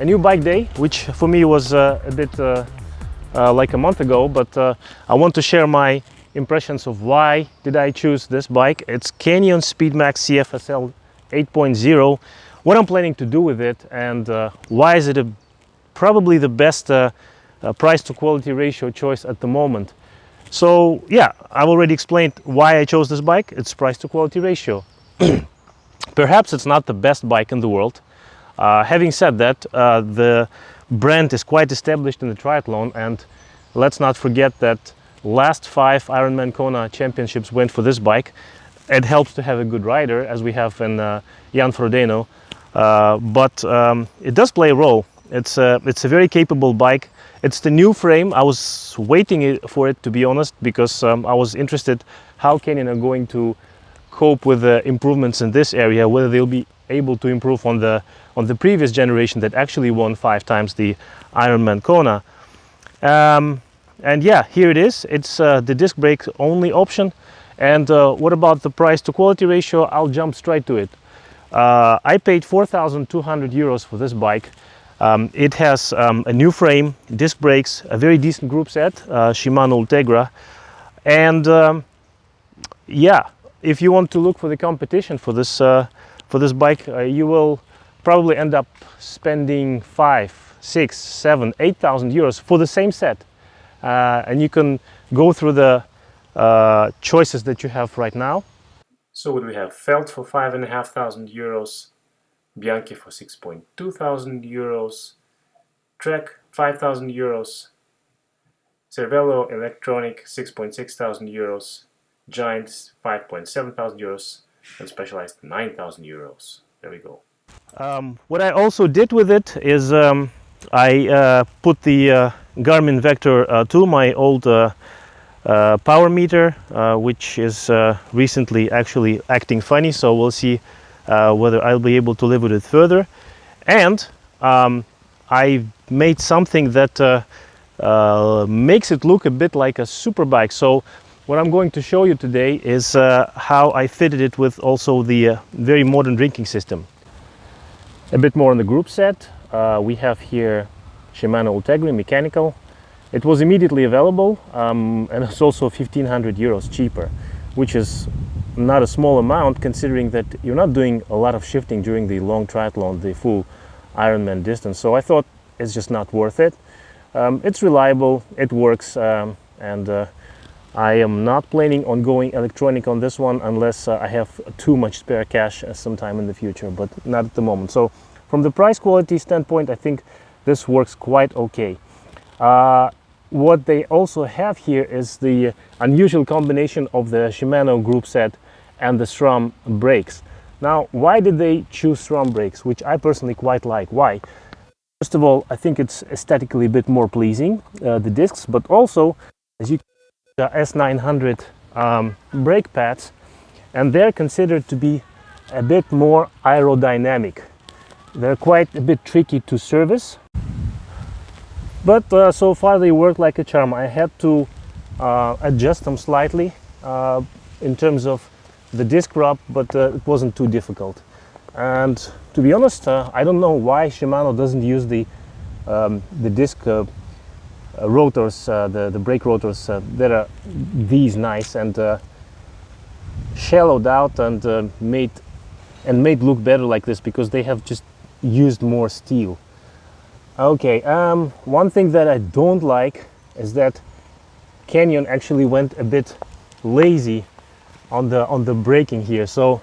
new bike day, which for me was a bit like a month ago, but I want to share my impressions of why did I choose this bike. It's Canyon Speedmax CFSL 8.0, what I'm planning to do with it, and why is it probably the best price to quality ratio choice at the moment. So yeah, I've already explained why I chose this bike. It's price to quality ratio. Perhaps it's not the best bike in the world. Having said that, the brand is quite established in the triathlon, and let's not forget that last 5 Ironman Kona championships went for this bike. It helps to have a good rider, as we have in Jan Frodeno, but it does play a role. It's a very capable bike. It's the new frame. I was waiting for it, to be honest, because I was interested how Canyon are going to cope with the improvements in this area, whether they'll be able to improve on the previous generation that actually won 5 times the Ironman Kona. And yeah, here it is. It's the disc brake only option. And what about the price to quality ratio? I'll jump straight to it. I paid 4,200 euros for this bike. It has a new frame, disc brakes, a very decent group set, Shimano Ultegra, and yeah, if you want to look for the competition for this bike, you will probably end up spending 5, 6, 7, 8,000 euros for the same set, and you can go through the choices that you have right now. So what we have: Felt for 5,500 euros, Bianchi for 6,200 euros, Trek 5,000 euros, Cervelo Electronic 6,600 euros, Giant 5,700 euros, and Specialized 9,000 euros. There we go. What I also did with it is I put the Garmin Vector 2, my old power meter, which is recently actually acting funny, so we'll see whether I'll be able to live with it further. And I made something that makes it look a bit like a superbike. So what I'm going to show you today is how I fitted it with also the very modern drinking system. A bit more on the group set. We have here Shimano Ultegra mechanical. It was immediately available, and it's also 1,500 euros cheaper, which is not a small amount considering that you're not doing a lot of shifting during the long triathlon, the full Ironman distance. So I thought it's just not worth it. It's reliable, it works, and I am not planning on going electronic on this one unless I have too much spare cash sometime in the future, but not at the moment. So from the price quality standpoint, I think this works quite okay. What they also have here is the unusual combination of the Shimano group set and the SRAM brakes. Now, why did they choose SRAM brakes, which I personally quite like? Why? First of all, I think it's aesthetically a bit more pleasing, the discs, but also, as you can see, the S900 brake pads, and they're considered to be a bit more aerodynamic. They're quite a bit tricky to service, but so far they work like a charm. I had to adjust them slightly in terms of the disc rub, but it wasn't too difficult. And to be honest, I don't know why Shimano doesn't use the disc rotors, the brake rotors that are these nice and shallowed out and made look better like this, because they have just used more steel. Okay, one thing that I don't like is that Canyon actually went a bit lazy on the braking here. So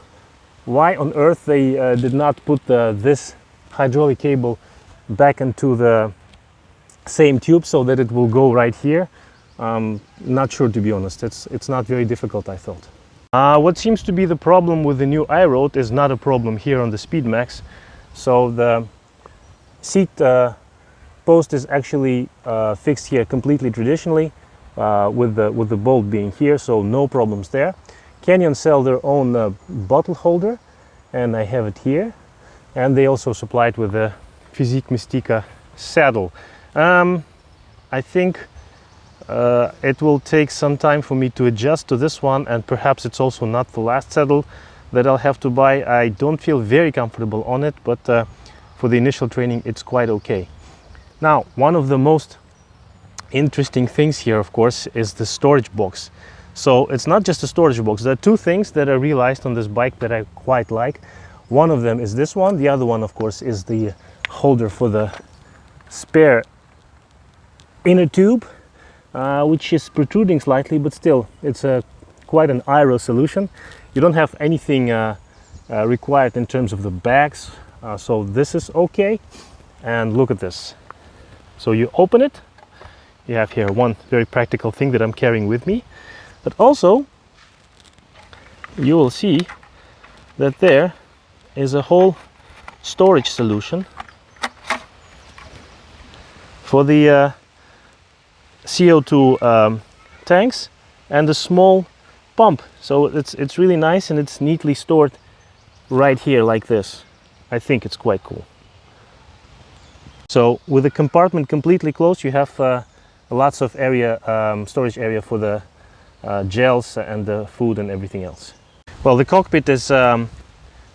why on earth they did not put this hydraulic cable back into the same tube so that it will go right here? Not sure, to be honest. It's not very difficult, I thought. What seems to be the problem with the new iRoad is not a problem here on the Speedmax. So the seat post is actually fixed here completely traditionally, with the bolt being here, so no problems there. Canyon sell their own bottle holder, and I have it here, and they also supply it with a Physique Mystica saddle. I think it will take some time for me to adjust to this one, and perhaps it's also not the last saddle that I'll have to buy. I don't feel very comfortable on it, but for the initial training, it's quite okay. Now, one of the most interesting things here, of course, is the storage box. So it's not just a storage box. There are two things that I realized on this bike that I quite like. One of them is this one. The other one, of course, is the holder for the spare inner tube, which is protruding slightly, but still, it's quite an aero solution. You don't have anything required in terms of the bags, so this is okay. And look at this. So you open it, you have here one very practical thing that I'm carrying with me, but also you will see that there is a whole storage solution for the CO2 tanks and a small pump. So it's really nice, and it's neatly stored right here like this. I think it's quite cool. So with the compartment completely closed, you have lots of area, storage area for the gels and the food and everything else. Well, the cockpit is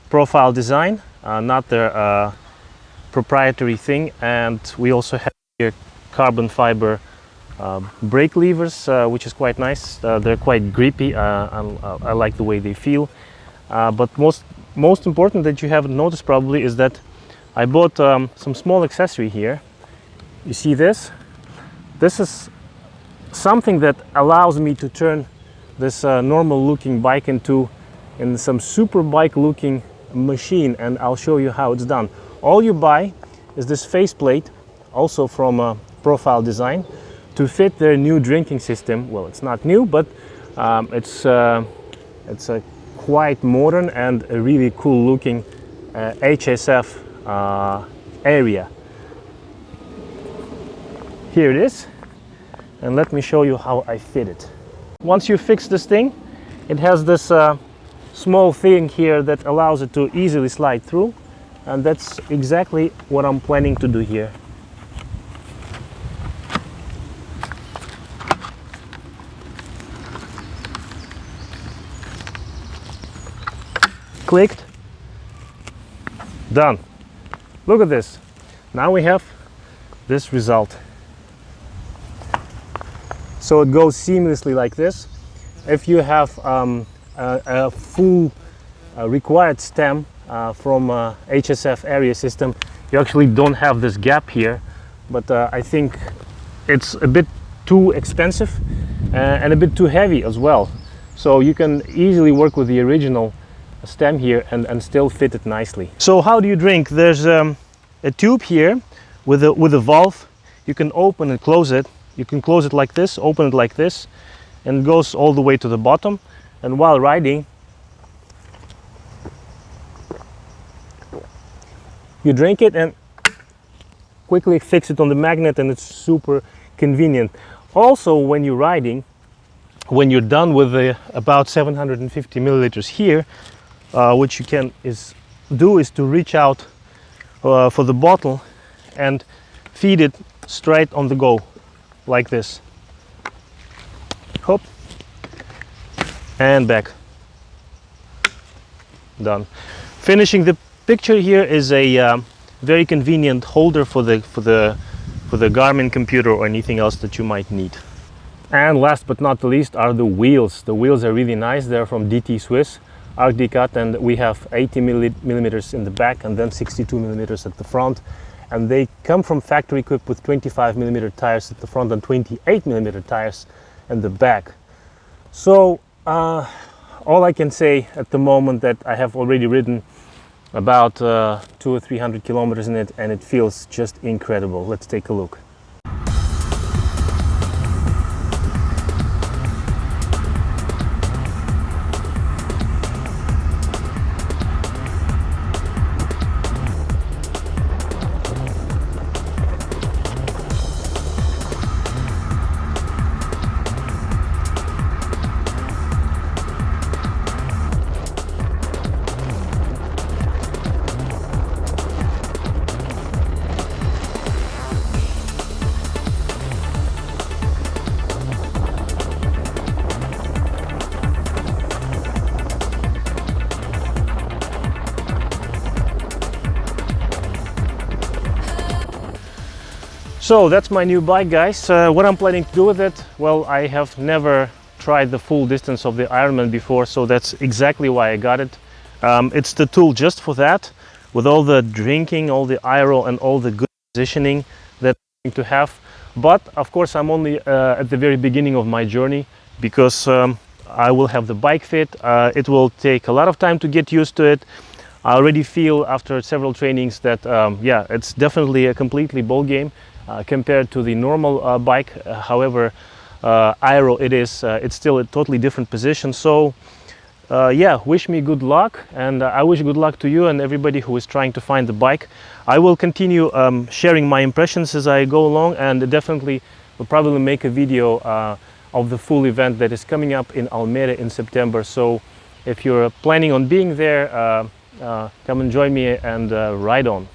profile design, not their proprietary thing, and we also have here carbon fiber brake levers, which is quite nice. They're quite grippy. I like the way they feel. But most important that you haven't noticed probably is that I bought some small accessory here. You see this? This is something that allows me to turn this normal looking bike into some super bike looking machine, and I'll show you how it's done. All you buy is this faceplate, also from Profile Design, to fit their new drinking system. Well, it's not new, but it's a quite modern and a really cool looking HSF Aeria. Here it is, and let me show you how I fit it. Once you fix this thing, it has this small thing here that allows it to easily slide through, and that's exactly what I'm planning to do here. Clicked, done. Look at this. Now we have this result. So it goes seamlessly like this. If you have a full required stem from HSF Aeria system, you actually don't have this gap here, but I think it's a bit too expensive and a bit too heavy as well. So you can easily work with the original stem here and still fit it nicely. So how do you drink? There's a tube here with a valve. You can open and close it. You can close it like this, open it like this, and it goes all the way to the bottom. And while riding, you drink it and quickly fix it on the magnet, and it's super convenient. Also, when you're riding, when you're done with about 750 milliliters here, what you can do is to reach out for the bottle and feed it straight on the go, like this. Hop, and back. Done. Finishing the picture here is a very convenient holder for the Garmin computer or anything else that you might need. And last but not the least are the wheels. The wheels are really nice. They're from DT Swiss, Arctic Cut, and we have 80 millimeters in the back and then 62 millimeters at the front. And they come from factory equipped with 25 millimeter tires at the front and 28 millimeter tires in the back. So all I can say at the moment that I have already ridden about 200 or 300 kilometers in it, and it feels just incredible. Let's take a look. So that's my new bike, guys. What I'm planning to do with it, well, I have never tried the full distance of the Ironman before, so that's exactly why I got it. It's the tool just for that, with all the drinking, all the aero and all the good positioning that I'm going to have. But of course I'm only at the very beginning of my journey, because I will have the bike fit. It will take a lot of time to get used to it. I already feel after several trainings that yeah, it's definitely a completely ball game compared to the normal bike. However, aero it's still a totally different position. So yeah, wish me good luck, and I wish good luck to you and everybody who is trying to find the bike. I will continue sharing my impressions as I go along, and definitely will probably make a video of the full event that is coming up in Almere in September. So if you're planning on being there, come and join me and ride on.